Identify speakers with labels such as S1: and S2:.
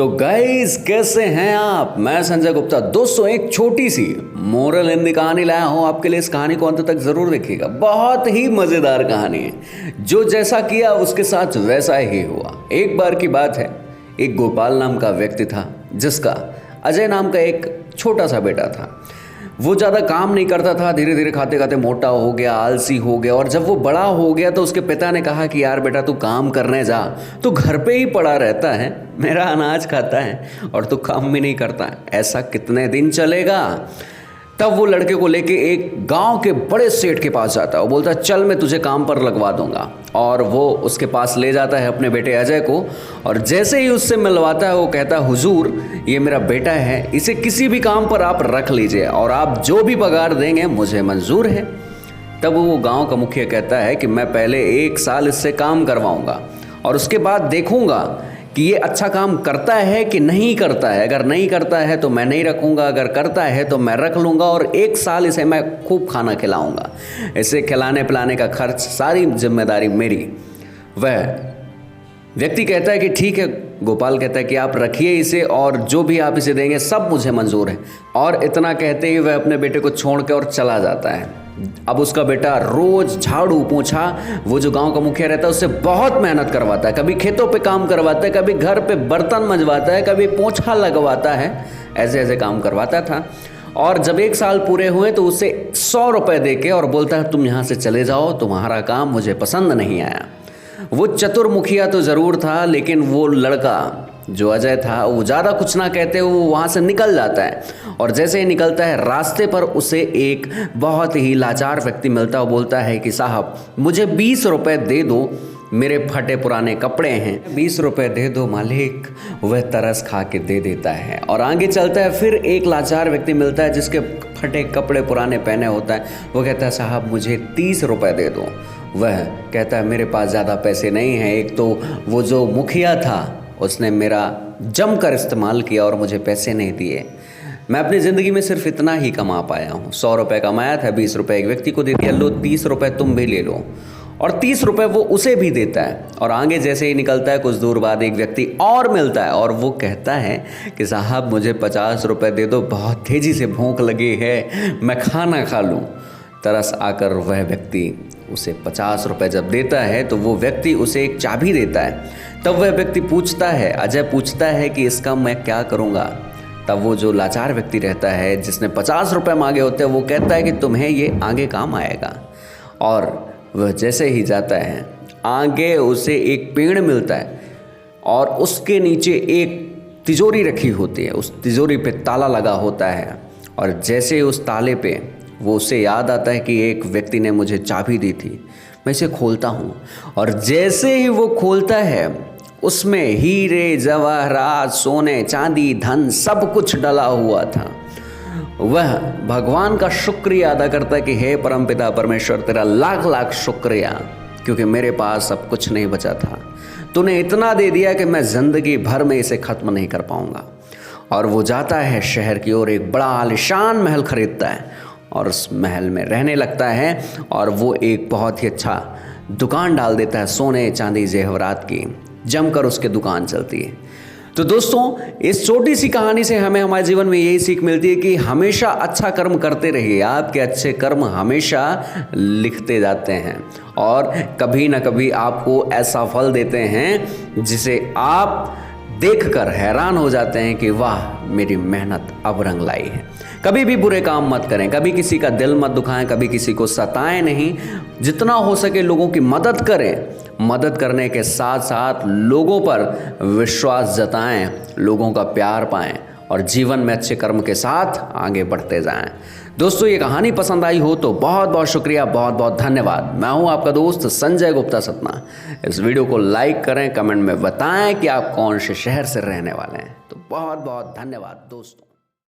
S1: तो गाइस कैसे हैं आप। मैं संजय गुप्ता। दोस्तों एक छोटी सी मोरल हिंदी कहानी लाया हूं आपके लिए। इस कहानी को अंत तक जरूर देखिएगा। बहुत ही मजेदार कहानी है। जो जैसा किया उसके साथ वैसा ही हुआ। एक बार की बात है, एक गोपाल नाम का व्यक्ति था जिसका अजय नाम का एक छोटा सा बेटा था। वो ज़्यादा काम नहीं करता था, धीरे धीरे खाते खाते मोटा हो गया, आलसी हो गया। और जब वो बड़ा हो गया तो उसके पिता ने कहा कि यार बेटा तू काम करने जा, तू घर पे ही पड़ा रहता है, मेरा अनाज खाता है और तू काम भी नहीं करता, ऐसा कितने दिन चलेगा। तब वो लड़के को लेके एक गांव के बड़े सेठ के पास जाता है। वो बोलता है चल मैं तुझे काम पर लगवा दूंगा। और वो उसके पास ले जाता है अपने बेटे अजय को। और जैसे ही उससे मिलवाता है वो कहता है हुजूर ये मेरा बेटा है, इसे किसी भी काम पर आप रख लीजिए और आप जो भी पगार देंगे मुझे मंजूर है। तब वो गांव का मुखिया कहता है कि मैं पहले 1 साल इससे काम करवाऊंगा और उसके बाद देखूंगा कि ये अच्छा काम करता है कि नहीं करता है। अगर नहीं करता है तो मैं नहीं रखूँगा, अगर करता है तो मैं रख लूँगा और 1 साल इसे मैं खूब खाना खिलाऊँगा। इसे खिलाने पिलाने का खर्च सारी जिम्मेदारी मेरी। वह व्यक्ति कहता है कि ठीक है। गोपाल कहता है कि आप रखिए इसे और जो भी आप इसे देंगे सब मुझे मंजूर है। और इतना कहते ही वह अपने बेटे को छोड़ के और चला जाता है। अब उसका बेटा रोज झाड़ू पोछा, वो जो गांव का मुखिया रहता है उससे बहुत मेहनत करवाता है। कभी खेतों पे काम करवाता है, कभी घर पे बर्तन मंजवाता है, कभी पोछा लगवाता है। ऐसे ऐसे काम करवाता था। और जब 1 साल पूरे हुए तो उसे 100 रुपए दे के और बोलता है तुम यहाँ से चले जाओ, तुम्हारा काम मुझे पसंद नहीं आया। वो चतुर मुखिया तो ज़रूर था, लेकिन वो लड़का जो अजय था वो ज़्यादा कुछ ना कहते हुए वो वहाँ से निकल जाता है। और जैसे ही निकलता है रास्ते पर उसे एक बहुत ही लाचार व्यक्ति मिलता है। वो बोलता है कि साहब मुझे 20 रुपए दे दो, मेरे फटे पुराने कपड़े हैं, 20 रुपए दे दो मालिक। वह तरस खा के दे देता है और आगे चलता है। फिर एक लाचार व्यक्ति मिलता है जिसके फटे कपड़े पुराने पहने होता है। वो कहता है साहब मुझे 30 रुपए दे दो। वह कहता है मेरे पास ज़्यादा पैसे नहीं हैं, एक तो वो जो मुखिया था उसने मेरा जमकर इस्तेमाल किया और मुझे पैसे नहीं दिए। मैं अपनी ज़िंदगी में सिर्फ इतना ही कमा पाया हूँ। 100 रुपये कमाया था, 20 रुपये एक व्यक्ति को दे दिया, लो 30 रुपये तुम भी ले लो। और 30 रुपये वो उसे भी देता है। और आगे जैसे ही निकलता है कुछ दूर बाद एक व्यक्ति और मिलता है और वो कहता है कि साहब मुझे 50 रुपये दे दो, बहुत तेज़ी से भूख लगी है, मैं खाना खा लूँ। तरस आकर वह व्यक्ति उसे 50 रुपये जब देता है तो वो व्यक्ति उसे एक चाबी देता है। तब वह व्यक्ति पूछता है, अजय पूछता है कि इसका मैं क्या करूँगा। तब वो जो लाचार व्यक्ति रहता है जिसने 50 रुपये मांगे होते हैं वो कहता है कि तुम्हें ये आगे काम आएगा। और वह जैसे ही जाता है आगे उसे एक पेड़ मिलता है और उसके नीचे एक तिजोरी रखी होती है। उस तिजोरी पे ताला लगा होता है और जैसे ही उस ताले पे वो उसे याद आता है कि एक व्यक्ति ने मुझे चाबी दी थी, मैं इसे खोलता हूँ। और जैसे ही वो खोलता है उसमें हीरे जवाहरात सोने चांदी धन सब कुछ डला हुआ था। वह भगवान का शुक्रिया अदा करता है कि हे परमपिता परमेश्वर तेरा लाख लाख शुक्रिया, क्योंकि मेरे पास अब कुछ नहीं बचा था। तूने इतना दे दिया कि मैं ज़िंदगी भर में इसे ख़त्म नहीं कर पाऊँगा। और वो जाता है शहर की ओर, एक बड़ा आलिशान महल खरीदता है और उस महल में रहने लगता है। और वो एक बहुत ही अच्छा दुकान डाल देता है सोने चांदी जेवरात की, जमकर उसके दुकान चलती है। तो दोस्तों इस छोटी सी कहानी से हमें हमारे जीवन में यही सीख मिलती है कि हमेशा अच्छा कर्म करते रहिए। आपके अच्छे कर्म हमेशा लिखते जाते हैं और कभी ना कभी आपको ऐसा फल देते हैं जिसे आप देखकर हैरान हो जाते हैं कि वाह मेरी मेहनत अब रंग लाई है। कभी भी बुरे काम मत करें, कभी किसी का दिल मत दुखाएं, कभी किसी को सताएं नहीं। जितना हो सके लोगों की मदद करें। मदद करने के साथ साथ लोगों पर विश्वास जताएं, लोगों का प्यार पाएं और जीवन में अच्छे कर्म के साथ आगे बढ़ते जाएं। दोस्तों ये कहानी पसंद आई हो तो बहुत बहुत शुक्रिया, बहुत बहुत धन्यवाद। मैं हूं आपका दोस्त संजय गुप्ता सतना। इस वीडियो को लाइक करें, कमेंट में बताएं कि आप कौन से शहर से रहने वाले हैं। तो बहुत बहुत धन्यवाद दोस्तों।